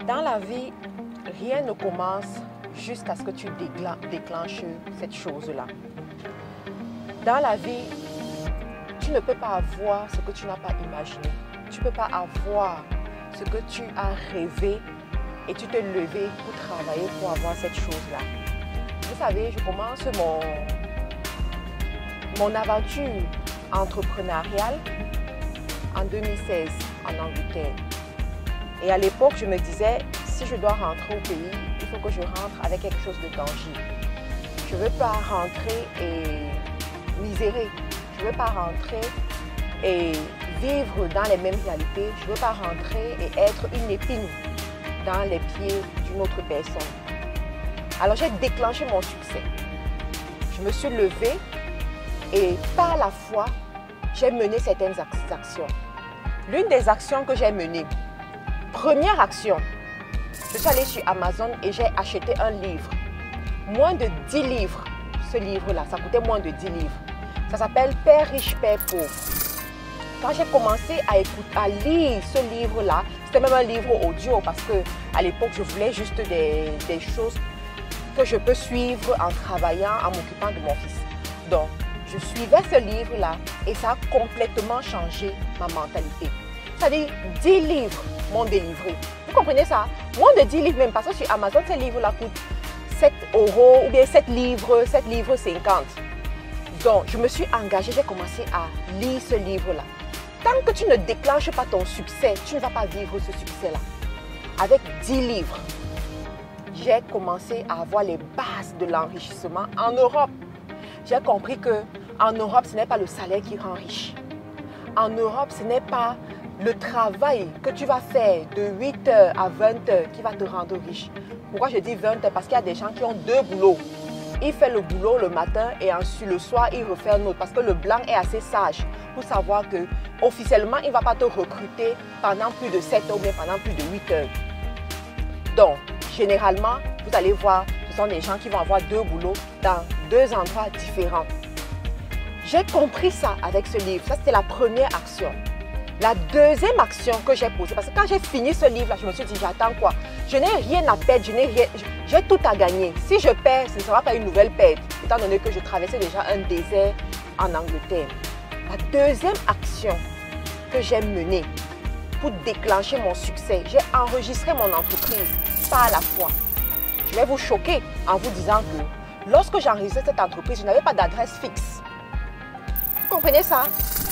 Dans la vie, rien ne commence jusqu'à ce que tu déclenches cette chose-là. Dans la vie, tu ne peux pas avoir ce que tu n'as pas imaginé. Tu ne peux pas avoir ce que tu as rêvé et tu te lever pour travailler pour avoir cette chose-là. Vous savez, je commence mon aventure entrepreneuriale en 2016 en Angleterre. Et à l'époque, je me disais, si je dois rentrer au pays, il faut que je rentre avec quelque chose de tangible. Je ne veux pas rentrer et misérer. Je ne veux pas rentrer et vivre dans les mêmes réalités. Je ne veux pas rentrer et être une épine dans les pieds d'une autre personne. Alors j'ai déclenché mon succès. Je me suis levée et par la foi, j'ai mené certaines actions. L'une des actions que j'ai menées, première action, je suis allée sur Amazon et j'ai acheté un livre. Moins de 10 livres, ce livre-là, ça coûtait moins de 10 livres. Ça s'appelle Père riche, Père pauvre. Quand j'ai commencé à lire ce livre-là, c'était même un livre audio parce qu'à l'époque, je voulais juste des choses que je peux suivre en travaillant, en m'occupant de mon fils. Donc, je suivais ce livre-là et ça a complètement changé ma mentalité. C'est-à-dire, 10 livres m'ont délivré. Vous comprenez ça? Moins de 10 livres même, parce que sur Amazon, ces livres-là coûtent 7 € ou bien 7 livres 50. Donc, je me suis engagée, j'ai commencé à lire ce livre-là. Tant que tu ne déclenches pas ton succès, tu ne vas pas vivre ce succès-là. Avec 10 livres, j'ai commencé à avoir les bases de l'enrichissement en Europe. J'ai compris qu'en Europe, ce n'est pas le salaire qui rend riche. En Europe, ce n'est pas le travail que tu vas faire de 8 h à 20 h qui va te rendre riche. Pourquoi je dis 20 h? Parce qu'il y a des gens qui ont 2 boulots. Il fait le boulot le matin et ensuite le soir, il refait un autre. Parce que le blanc est assez sage pour savoir qu'officiellement, il ne va pas te recruter pendant plus de 7 heures ou bien pendant plus de 8 heures. Donc, généralement, vous allez voir, ce sont des gens qui vont avoir 2 boulots dans 2 endroits différents. J'ai compris ça avec ce livre. Ça, c'était la première action. La deuxième action que j'ai posée, parce que quand j'ai fini ce livre-là, je me suis dit, j'attends quoi? Je n'ai rien à perdre, j'ai tout à gagner. Si je perds, ce ne sera pas une nouvelle perte, étant donné que je traversais déjà un désert en Angleterre. La deuxième action que j'ai menée pour déclencher mon succès, j'ai enregistré mon entreprise par la foi. Je vais vous choquer en vous disant que lorsque j'enregistrais cette entreprise, je n'avais pas d'adresse fixe. Vous comprenez ça?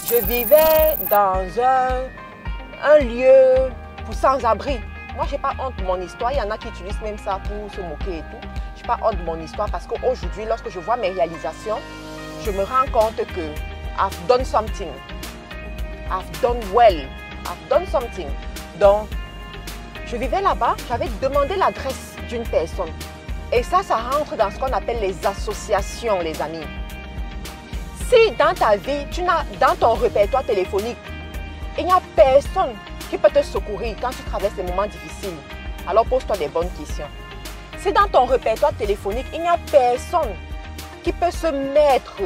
Je vivais dans un lieu pour sans-abri. Moi, je n'ai pas honte de mon histoire. Il y en a qui utilisent même ça pour se moquer et tout. Je n'ai pas honte de mon histoire parce qu'aujourd'hui, lorsque je vois mes réalisations, je me rends compte que I've done something. I've done well. I've done something. Donc, je vivais là-bas. J'avais demandé l'adresse d'une personne. Et ça rentre dans ce qu'on appelle les associations, les amis. Si dans ta vie, dans ton répertoire téléphonique, il n'y a personne qui peut te secourir quand tu traverses des moments difficiles, alors pose-toi des bonnes questions. Si dans ton répertoire téléphonique, il n'y a personne qui peut se mettre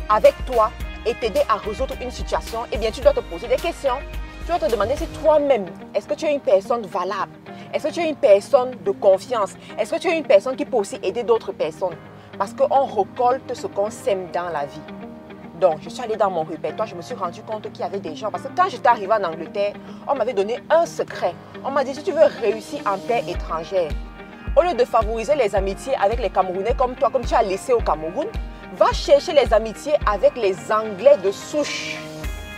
avec toi et t'aider à résoudre une situation, eh bien tu dois te poser des questions. Tu dois te demander si toi-même, est-ce que tu es une personne valable? Est-ce que tu es une personne de confiance? Est-ce que tu es une personne qui peut aussi aider d'autres personnes? Parce qu'on récolte ce qu'on sème dans la vie. Donc, je suis allée dans mon répertoire, je me suis rendu compte qu'il y avait des gens. Parce que quand j'étais arrivée en Angleterre, on m'avait donné un secret. On m'a dit, si tu veux réussir en terre étrangère, au lieu de favoriser les amitiés avec les Camerounais comme toi, comme tu as laissé au Cameroun, va chercher les amitiés avec les Anglais de souche.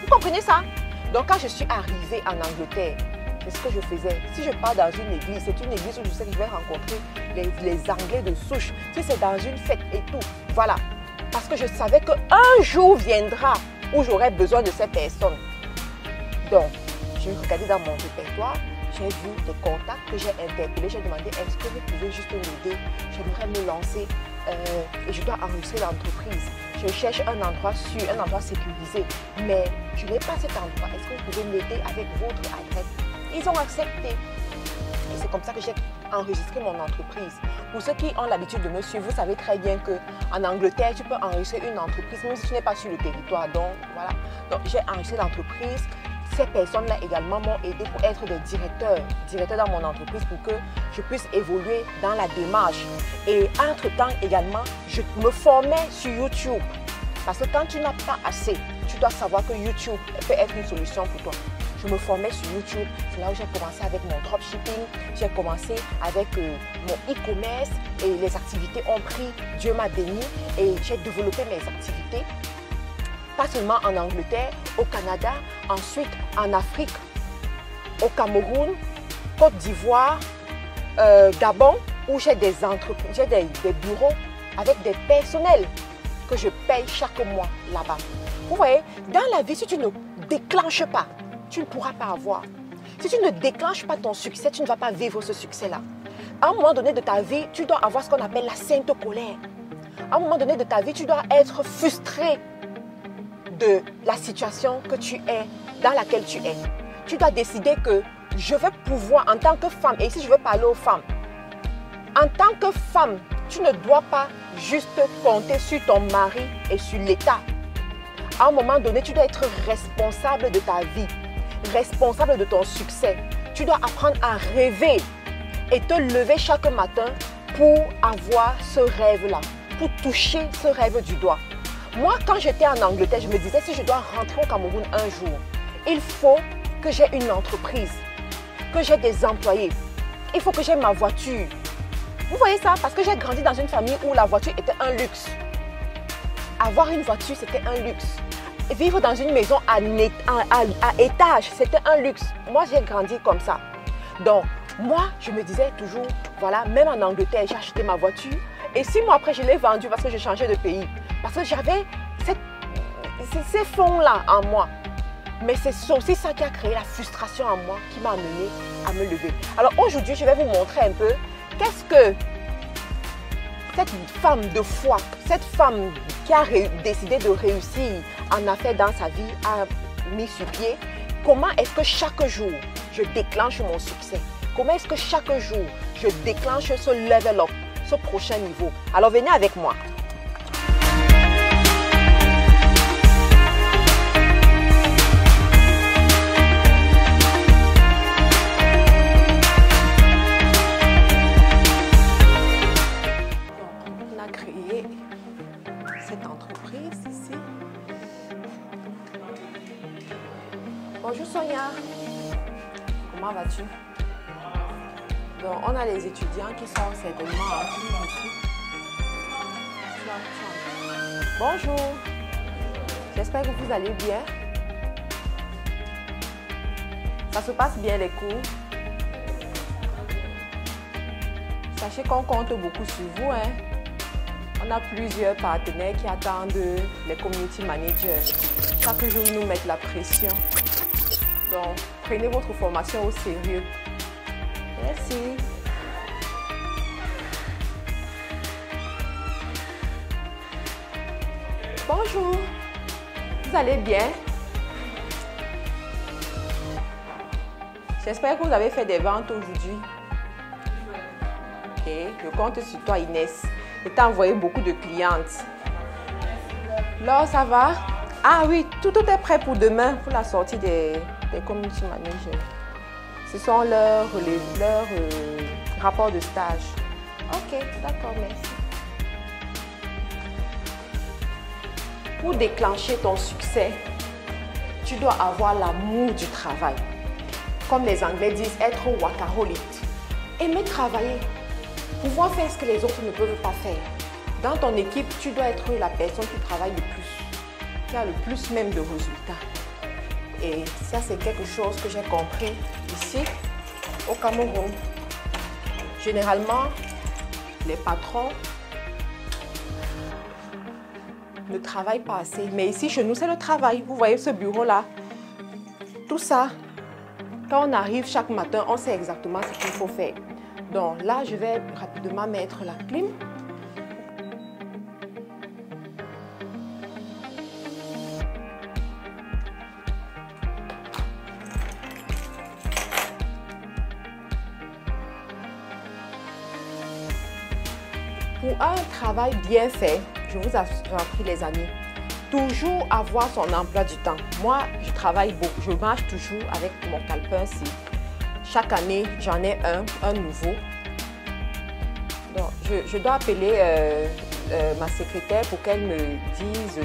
Vous comprenez ça? Donc, quand je suis arrivée en Angleterre, c'est ce que je faisais. Si je pars dans une église, c'est une église où je sais que je vais rencontrer les Anglais de souche. Si c'est dans une fête et tout, voilà. Parce que je savais qu'un jour viendra où j'aurai besoin de ces personnes. Donc, j'ai regardé dans mon répertoire, j'ai vu des contacts que j'ai interpellés. J'ai demandé, est-ce que vous pouvez juste m'aider? J'aimerais me lancer et je dois enregistrer l'entreprise. Je cherche un endroit sûr, un endroit sécurisé. Mais je n'ai pas cet endroit. Est-ce que vous pouvez m'aider avec votre adresse? Ils ont accepté. Et c'est comme ça que j'ai enregistré mon entreprise. Pour ceux qui ont l'habitude de me suivre, vous savez très bien qu'en Angleterre, tu peux enregistrer une entreprise même si tu n'es pas sur le territoire. Donc, voilà. Donc, j'ai enregistré l'entreprise. ces personnes-là également m'ont aidé pour être des directeurs dans mon entreprise pour que je puisse évoluer dans la démarche. Et entre-temps également, je me formais sur YouTube. Parce que quand tu n'as pas assez, tu dois savoir que YouTube peut être une solution pour toi. Je me formais sur YouTube, c'est là où j'ai commencé avec mon dropshipping, j'ai commencé avec mon e-commerce et les activités ont pris, Dieu m'a béni et j'ai développé mes activités. Pas seulement en Angleterre, au Canada, ensuite en Afrique, au Cameroun, Côte d'Ivoire, Gabon, où j'ai des entreprises, j'ai des bureaux avec des personnels que je paye chaque mois là-bas. Vous voyez, dans la vie, si tu ne déclenches pas, tu ne pourras pas avoir. Si tu ne déclenches pas ton succès, tu ne vas pas vivre ce succès-là. À un moment donné de ta vie, tu dois avoir ce qu'on appelle la sainte colère. À un moment donné de ta vie, tu dois être frustré de la situation que tu es, dans laquelle tu es. Tu dois décider que je veux pouvoir, en tant que femme, et ici je veux parler aux femmes, en tant que femme, tu ne dois pas juste compter sur ton mari et sur l'État. À un moment donné, tu dois être responsable de ta vie, responsable de ton succès. Tu dois apprendre à rêver et te lever chaque matin pour avoir ce rêve-là, pour toucher ce rêve du doigt. Moi, quand j'étais en Angleterre, je me disais, si je dois rentrer au Cameroun un jour, il faut que j'ai une entreprise, que j'ai des employés. Il faut que j'ai ma voiture. Vous voyez ça? Parce que j'ai grandi dans une famille où la voiture était un luxe. Avoir une voiture, c'était un luxe. Vivre dans une maison à étage, c'était un luxe. Moi, j'ai grandi comme ça. Donc, moi, je me disais toujours, voilà, même en Angleterre, j'ai acheté ma voiture. Et 6 mois après, je l'ai vendue parce que j'ai changé de pays. Parce que j'avais ces fonds-là en moi. Mais c'est aussi ça qui a créé la frustration en moi, qui m'a amené à me lever. Alors aujourd'hui, je vais vous montrer un peu qu'est-ce que cette femme de foi, cette femme qui a décidé de réussir en affaires dans sa vie, a mis sur pied. Comment est-ce que chaque jour, je déclenche mon succès? Comment est-ce que chaque jour, je déclenche ce level up, ce prochain niveau? Alors venez avec moi. Bonjour Sonia, comment vas-tu? Donc on a les étudiants qui sont certainement ici. Bonjour, j'espère que vous allez bien. Ça se passe bien les cours. Sachez qu'on compte beaucoup sur vous, hein? On a plusieurs partenaires qui attendent les community managers. Chaque jour, ils nous mettent la pression. Donc, prenez votre formation au sérieux. Merci. Bonjour. Vous allez bien? J'espère que vous avez fait des ventes aujourd'hui. Ok, je compte sur toi, Inès. Et t'as envoyé beaucoup de clientes. Là, ça va? Ah oui, tout est prêt pour demain, pour la sortie des community managers. Ce sont leurs rapports de stage. Ok, d'accord, merci. Pour déclencher ton succès, tu dois avoir l'amour du travail. Comme les Anglais disent, être workaholic. Aimer travailler. Pouvoir faire ce que les autres ne peuvent pas faire. Dans ton équipe, tu dois être la personne qui travaille le plus, qui a le plus même de résultats. Et ça, c'est quelque chose que j'ai compris ici, au Cameroun. Généralement, les patrons ne travaillent pas assez. Mais ici, chez nous, c'est le travail. Vous voyez ce bureau-là? Tout ça, quand on arrive chaque matin, on sait exactement ce qu'il faut faire. Donc là, je vais rapidement mettre la clim. Pour un travail bien fait, je vous assure les amis, toujours avoir son emploi du temps. Moi, je travaille beaucoup, je marche toujours avec mon calepin. Chaque année, j'en ai un nouveau. Donc, je dois appeler ma secrétaire pour qu'elle me dise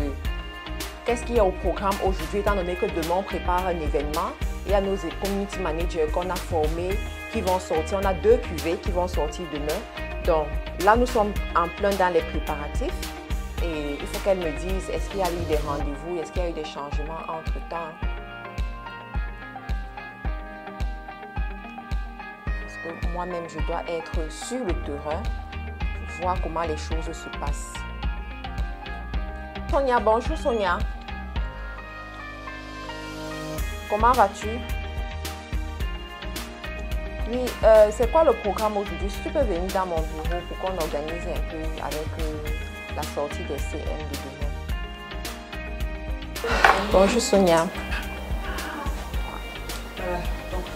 qu'est-ce qu'il y a au programme aujourd'hui, étant donné que demain, on prépare un événement. Il y a nos community managers qu'on a formés qui vont sortir. On a 2 cuvées qui vont sortir demain. Donc, là, nous sommes en plein dans les préparatifs. Et il faut qu'elle me dise, est-ce qu'il y a eu des rendez-vous, est-ce qu'il y a eu des changements entre-temps. Parce que moi-même, je dois être sur le terrain pour voir comment les choses se passent. Sonia, bonjour Sonia. Comment vas-tu? Oui, c'est quoi le programme aujourd'hui? Si tu peux venir dans mon bureau pour qu'on organise un peu avec la sortie des CM de demain. Bonjour Sonia. Voilà, donc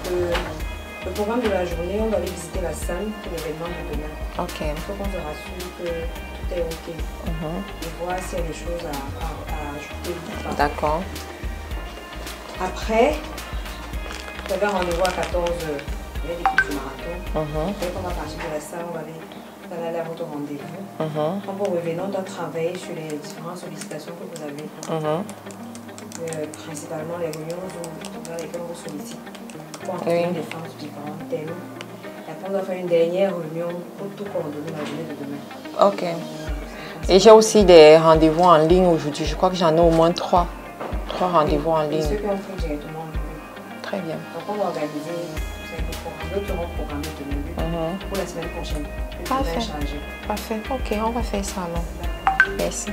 le programme de la journée, on va aller visiter la salle pour l'événement de demain. Ok. Il faut qu'on se rassure que tout est OK. Et voir s'il y a des choses à ajouter ou pas. D'accord. Après, vous avez un rendez-vous à 14 h avec l'équipe du marathon. Dès qu'on va partir de la salle, on va aller à votre rendez-vous. Quand vous revenez, on doit travailler sur les différentes sollicitations que vous avez. Principalement les réunions dans lesquelles on vous sollicite pour entrer des femmes sur différents thèmes. Et après, on doit faire une dernière réunion pour tout coordonner la journée de demain. Ok. Et j'ai aussi des rendez-vous en ligne aujourd'hui. Je crois que j'en ai au moins 3. 3 rendez-vous en ligne. Et ceux qui ont pris directement en ligne. Très bien. Donc on va organiser d'autres seront programmés demain pour la semaine prochaine. Parfait. Parfait. Ok, on va faire ça alors. Merci.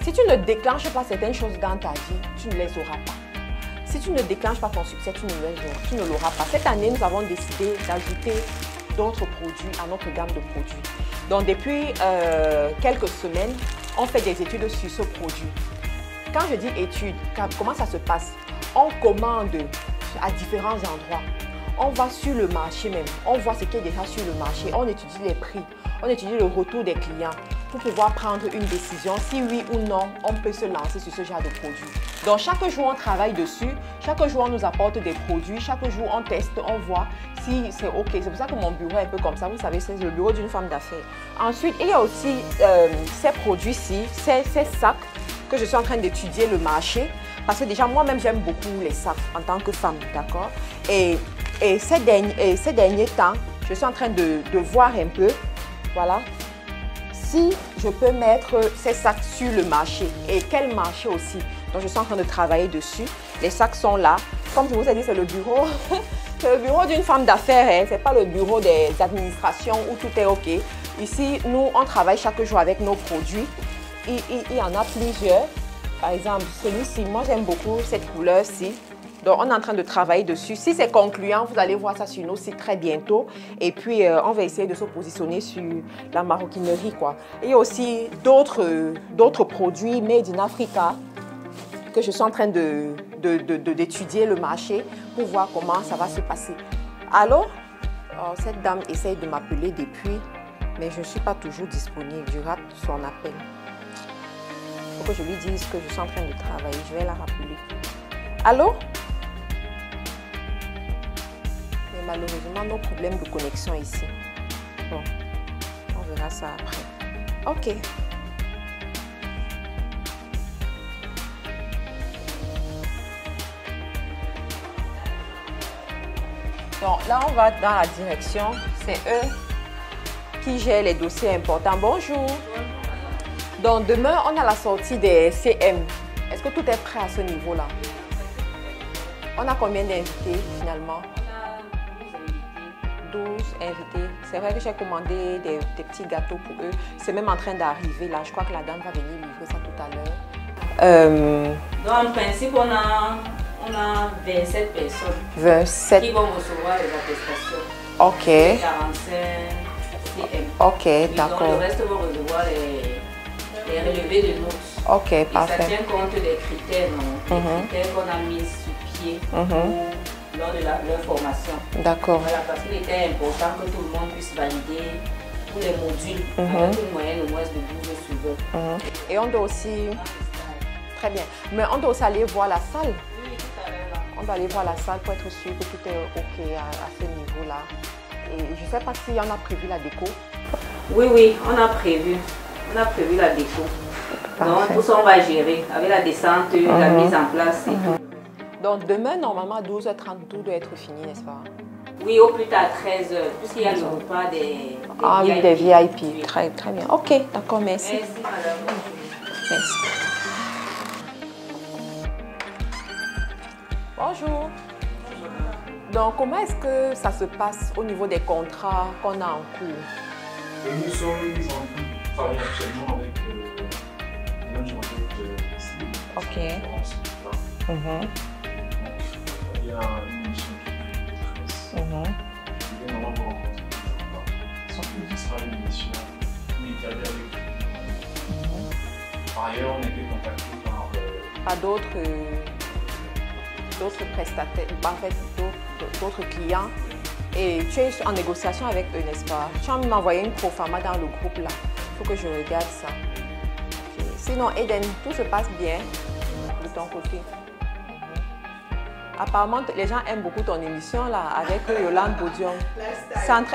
Si tu ne déclenches pas certaines choses dans ta vie, tu ne les auras pas. Si tu ne déclenches pas ton succès, tu ne l'auras pas. Cette année, nous avons décidé d'ajouter d'autres produits à notre gamme de produits. Donc, depuis quelques semaines, on fait des études sur ce produit. Quand je dis études, comment ça se passe? On commande à différents endroits. On va sur le marché même. On voit ce qui est déjà sur le marché. On étudie les prix. On étudie le retour des clients pour pouvoir prendre une décision si oui ou non on peut se lancer sur ce genre de produit. Donc chaque jour on travaille dessus, chaque jour on nous apporte des produits, chaque jour on teste, on voit si c'est ok. C'est pour ça que mon bureau est un peu comme ça, vous savez, c'est le bureau d'une femme d'affaires. Ensuite, il y a aussi ces produits-ci, ces sacs que je suis en train d'étudier le marché parce que déjà moi-même j'aime beaucoup les sacs en tant que femme, d'accord? Et ces derniers temps, je suis en train de voir un peu, voilà, si je peux mettre ces sacs sur le marché et quel marché aussi. Donc je suis en train de travailler dessus. Les sacs sont là. Comme je vous ai dit, c'est le bureau. C'est le bureau d'une femme d'affaires. Hein. Ce n'est pas le bureau des administrations où tout est OK. Ici, nous, on travaille chaque jour avec nos produits. Il y en a plusieurs. Par exemple, celui-ci, moi j'aime beaucoup cette couleur-ci. Donc, on est en train de travailler dessus. Si c'est concluant, vous allez voir ça sur nos sites très bientôt. Et puis, on va essayer de se positionner sur la maroquinerie, quoi. Et il y a aussi d'autres produits made in Africa que je suis en train d'étudier le marché pour voir comment ça va se passer. Alors, cette dame essaye de m'appeler depuis, mais je ne suis pas toujours disponible. Je rate son appel. Il faut que je lui dise que je suis en train de travailler. Je vais la rappeler. Allô? Mais malheureusement, nos problèmes de connexion ici. Bon, on verra ça après. OK. Donc là, on va dans la direction. C'est eux qui gèrent les dossiers importants. Bonjour. Donc demain, on a la sortie des CM. Est-ce que tout est prêt à ce niveau-là? On a combien d'invités finalement? On a 12 invités. C'est vrai que j'ai commandé des petits gâteaux pour eux. C'est même en train d'arriver là. Je crois que la dame va venir livrer ça tout à l'heure. Donc en principe, on a 27 personnes 27. qui vont recevoir les attestations. OK. 45 CM. OK, d'accord. Donc le reste vont recevoir les relevés de notes. OK, parfait. Et ça tient compte des critères, non? Les critères qu'on a mis sur pied lors de leur formation. D'accord. Voilà, parce qu'il était important que tout le monde puisse valider pour les modules, avec une moyenne au moins de 12 suiveurs. Et on doit aussi... Très bien. Mais on doit aussi aller voir la salle. Oui, tout à l'heure. On doit aller voir la salle pour être sûr que tout est OK à ce niveau-là. Et je ne sais pas si on a prévu la déco. Oui, oui, on a prévu. On a prévu la déco. Parfait. Donc, tout ça, on va gérer avec la descente, la mise en place et tout. Donc, demain, normalement, à 12h30, tout doit être fini, n'est-ce pas? Oui, au plus tard 13h, puisqu'il y a le repas des Ah VIP. oui, des VIP. Très, très bien. OK, d'accord, merci. Merci, madame. Merci. Bonjour. Donc, comment est-ce que ça se passe au niveau des contrats qu'on a en cours? Nous sommes en train de travailler actuellement avec le management de ici. OK. Donc, il y a une émission qui est très il est normalement rencontré. Ce sera une émission unitaire avec Par ailleurs, on a été contacté par d'autres prestataires, en fait, d'autres clients. Et tu es en négociation avec eux, n'est-ce pas? Tu as m'envoyé une proforma dans le groupe là. Il faut que je regarde ça. Okay. Sinon, Eden, tout se passe bien de ton côté? Apparemment, les gens aiment beaucoup ton émission là avec Yolande Bodium.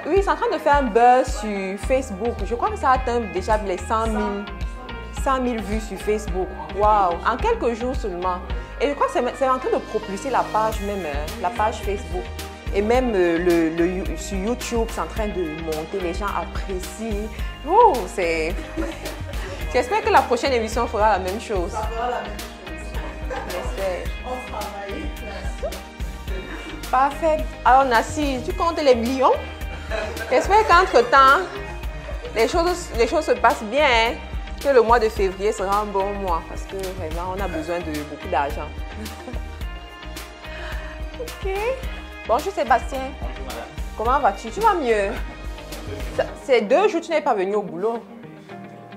Oui, c'est en train de faire un buzz sur Facebook. Je crois que ça atteint déjà les 100 000 vues sur Facebook. Waouh! En quelques jours seulement. Et je crois que c'est en train de propulser la page même, la page Facebook. Et même sur YouTube, c'est en train de monter. Les gens apprécient. Oh, c'est... J'espère que la prochaine émission fera la même chose. Ça fera la même chose. J'espère. On travaille. Parfait. Alors, Nassi, tu comptes les millions? J'espère qu'entre-temps, les choses se passent bien. Hein? Que le mois de février sera un bon mois parce que vraiment, on a besoin de beaucoup d'argent. OK. Bonjour Sébastien. Bonjour madame. Comment vas-tu? Tu vas mieux? C'est 2 jours que tu n'es pas venu au boulot.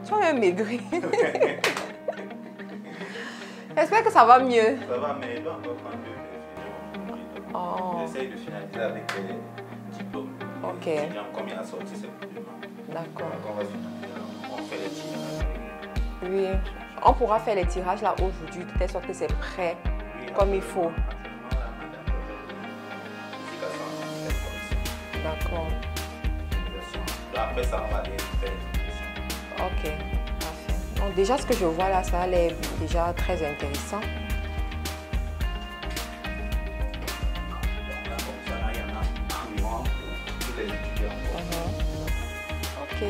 Tu as même maigri. J'espère que ça va mieux. Ça va, mais je dois encore prendre le diplôme. Oh. J'essaye de finaliser avec les diplômes. OK. Comme il a sorti, c'est plus demain. D'accord. Donc on va finaliser, on fait les tirages. Oui. On pourra faire les tirages là aujourd'hui, de telle sorte que c'est prêt comme il faut. D'accord. Après ça, on va aller faire les OK, parfait. Donc déjà, ce que je vois là, ça a l'air déjà très intéressant. Comme ça, là, il y en a environ pour tous les étudiants. OK.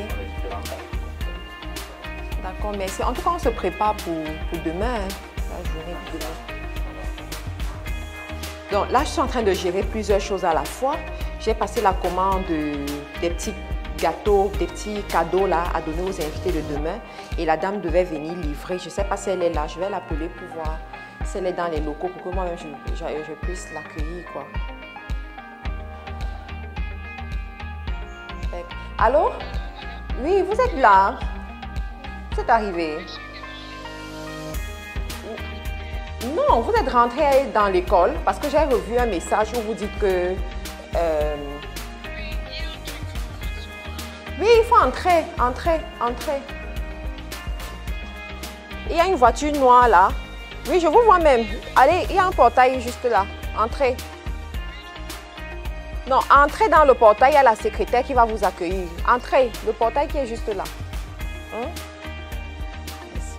D'accord, merci. En tout cas, on se prépare pour demain, hein, la journée de demain. Donc là, je suis en train de gérer plusieurs choses à la fois. J'ai passé la commande des petits gâteaux, des petits cadeaux là à donner aux invités de demain. Et la dame devait venir livrer. Je ne sais pas si elle est là. Je vais l'appeler pour voir si elle est dans les locaux pour que moi-même je puisse l'accueillir, quoi. Allô? Oui, vous êtes là? Vous êtes arrivé? Non, vous êtes rentré dans l'école parce que j'ai revu un message où vous dites que... Oui, il faut entrer. Il y a une voiture noire là. Oui, je vous vois même. Allez, il y a un portail juste là. Entrez. Non, entrez dans le portail, il y a la secrétaire qui va vous accueillir. Entrez, le portail qui est juste là. Hein? Ici.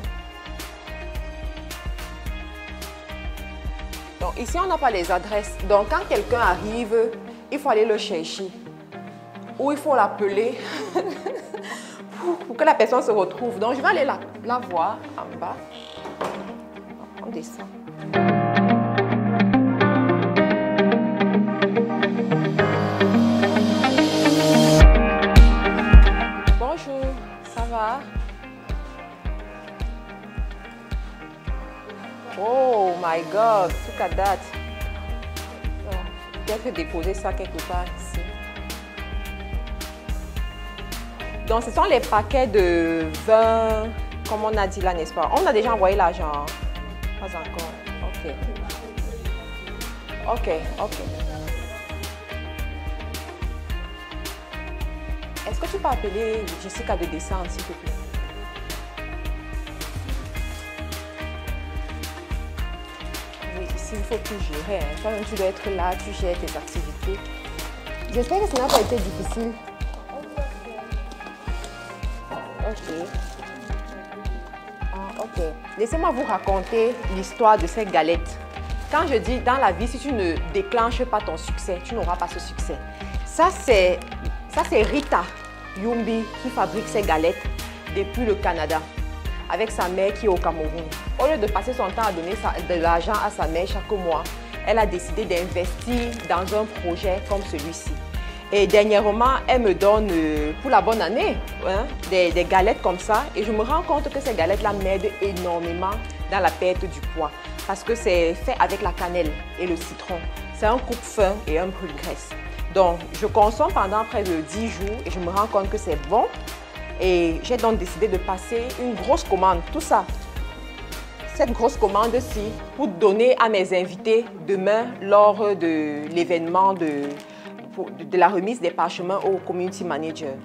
Donc ici, on n'a pas les adresses. Donc quand quelqu'un arrive, il faut aller le chercher. Ou il faut l'appeler pour que la personne se retrouve. Donc je vais aller la voir en bas. On descend. Bonjour, ça va? Oh my God, tout à date. Peut-être déposer ça quelque part ici. Donc, ce sont les paquets de 20, comme on a dit là, n'est-ce pas? On a déjà envoyé l'argent. Pas encore. OK. OK, OK. Est-ce que tu peux appeler Jessica de descendre, s'il te plaît? Oui, ici, il faut tout gérer. Hein. Toi-même, tu dois être là, tu gères tes activités. J'espère que ça n'a pas été difficile. Ok. Ah, ok. Laissez-moi vous raconter l'histoire de cette galette. Quand je dis dans la vie, si tu ne déclenches pas ton succès, tu n'auras pas ce succès. Ça, c'est Rita Yumbi qui fabrique ces galettes depuis le Canada avec sa mère qui est au Cameroun. Au lieu de passer son temps à donner de l'argent à sa mère chaque mois, elle a décidé d'investir dans un projet comme celui-ci. Et dernièrement, elle me donne pour la bonne année hein, des galettes comme ça. Et je me rends compte que ces galettes-là m'aident énormément dans la perte du poids. Parce que c'est fait avec la cannelle et le citron. C'est un coupe-faim et un brûle-graisse. Donc, je consomme pendant près de 10 jours et je me rends compte que c'est bon. Et j'ai donc décidé de passer une grosse commande, tout ça. Cette grosse commande-ci pour donner à mes invités demain lors de l'événement de la remise des parchemins au community manager,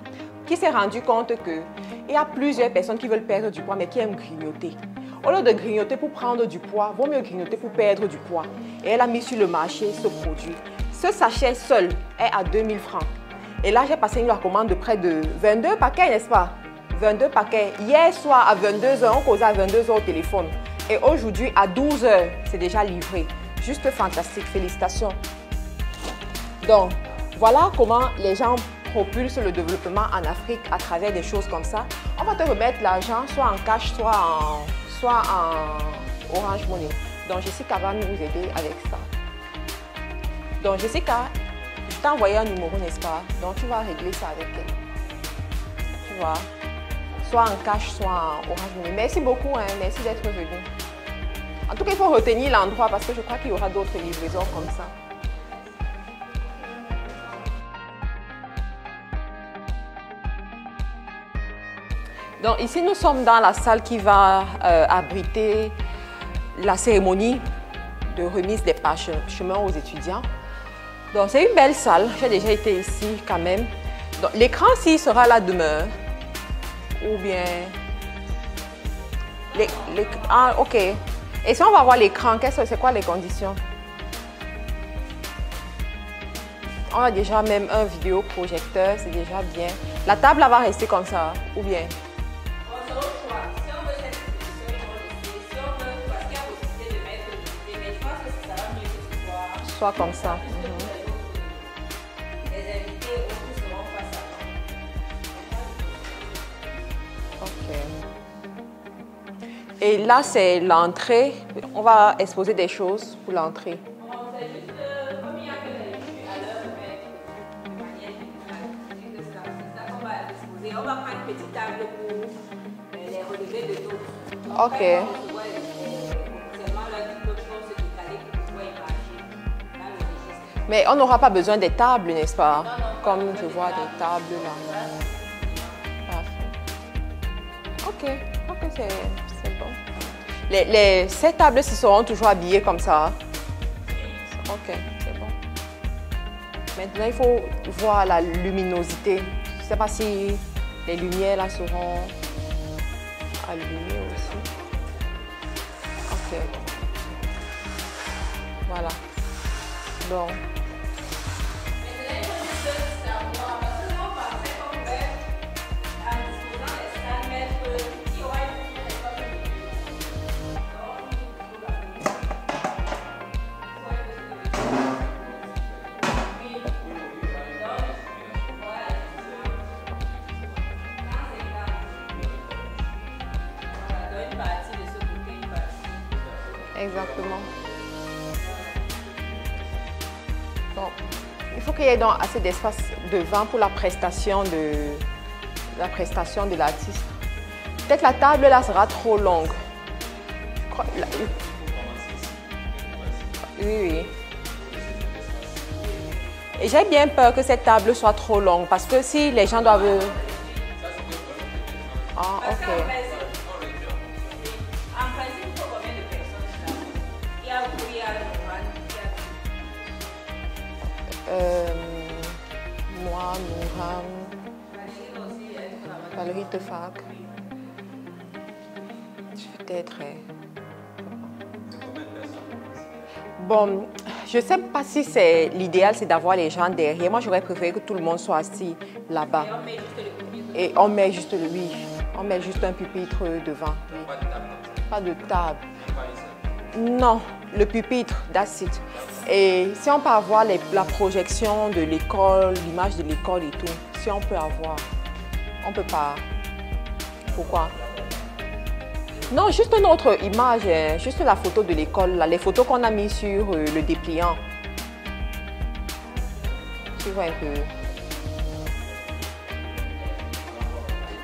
qui s'est rendu compte qu'il y a plusieurs personnes qui veulent perdre du poids mais qui aiment grignoter. Au lieu de grignoter pour prendre du poids, vaut mieux grignoter pour perdre du poids. Et elle a mis sur le marché ce produit. Ce sachet seul est à 2000 francs. Et là, j'ai passé une commande de près de 22 paquets, n'est-ce pas? 22 paquets. Hier soir à 22h, on causait à 22h au téléphone. Et aujourd'hui, à 12h, c'est déjà livré. Juste fantastique. Félicitations. Donc, voilà comment les gens propulsent le développement en Afrique à travers des choses comme ça. On va te remettre l'argent, soit en cash, soit en Orange Money. Donc, Jessica va nous aider avec ça. Donc, Jessica, je t'ai envoyé un numéro, n'est-ce pas? Donc, tu vas régler ça avec elle. Tu vois? Soit en cash, soit en Orange Money. Merci beaucoup, hein? Merci d'être venu. En tout cas, il faut retenir l'endroit parce que je crois qu'il y aura d'autres livraisons comme ça. Donc ici, nous sommes dans la salle qui va abriter la cérémonie de remise des parchemins aux étudiants. Donc c'est une belle salle, j'ai déjà été ici quand même. L'écran ci sera là demain. Ou bien... Ah, ok. Et si on va voir l'écran, c'est quoi les conditions? On a déjà même un vidéoprojecteur, c'est déjà bien. La table là, va rester comme ça, ou bien? Soit comme ça. Ok. Et là, c'est l'entrée. On va exposer des choses pour l'entrée. On va prendre une petite table pour les relevés de dos. Ok. Mais on n'aura pas besoin des tables, n'est-ce pas? Non, comme je vois des tables là. Parfait. Ok, c'est bon. Ces tables-ci seront toujours habillées comme ça. Ok, c'est bon. Maintenant, il faut voir la luminosité. Je ne sais pas si les lumières là seront allumées aussi. Ok. Voilà. Bon. Exactement. Bon, il faut qu'il y ait donc assez d'espace devant pour la prestation de l'artiste. Peut-être la table là sera trop longue. Je crois, oui. Et j'ai bien peur que cette table soit trop longue parce que si les gens doivent... Ah, ok. Moi, Nouram, Galerie de fac. Peut-être. Bon, je ne sais pas si c'est l'idéal, c'est d'avoir les gens derrière. Moi, j'aurais préféré que tout le monde soit assis là-bas. Et on met juste le oui. On met juste un pupitre devant. Oui. Pas de table. Non, le pupitre, that's it. Et si on peut avoir la projection de l'école, l'image de l'école et tout, si on peut avoir, on ne peut pas. Pourquoi? Non, juste une autre image, juste la photo de l'école, les photos qu'on a mises sur le dépliant. Tu vois un peu.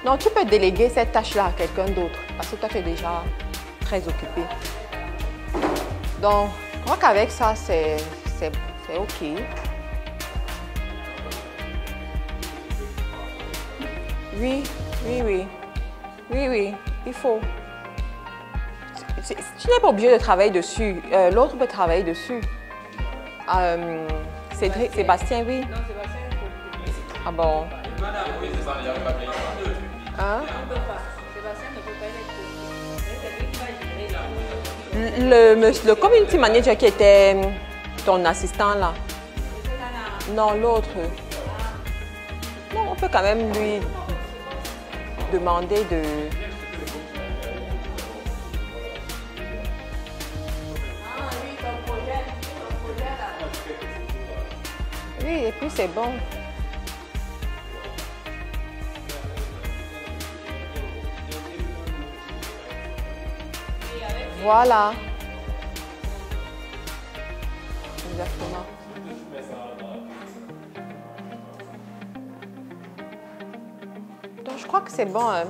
Non, tu peux déléguer cette tâche-là à quelqu'un d'autre, parce que toi, tu es déjà très occupé. Donc, je crois qu'avec ça, c'est OK. Oui, oui, oui. Oui, oui, il faut. Tu n'es pas obligé de travailler dessus. L'autre peut travailler dessus. Sébastien, oui. Non, Sébastien, il faut. Ah bon? Hein? On ne peut pas. Sébastien ne peut pas être. Le community manager qui était ton assistant là. Non, l'autre. Non, on peut quand même lui demander de... Oui, et puis c'est bon. Voilà. Exactement. Donc, je crois que c'est bon. Hein.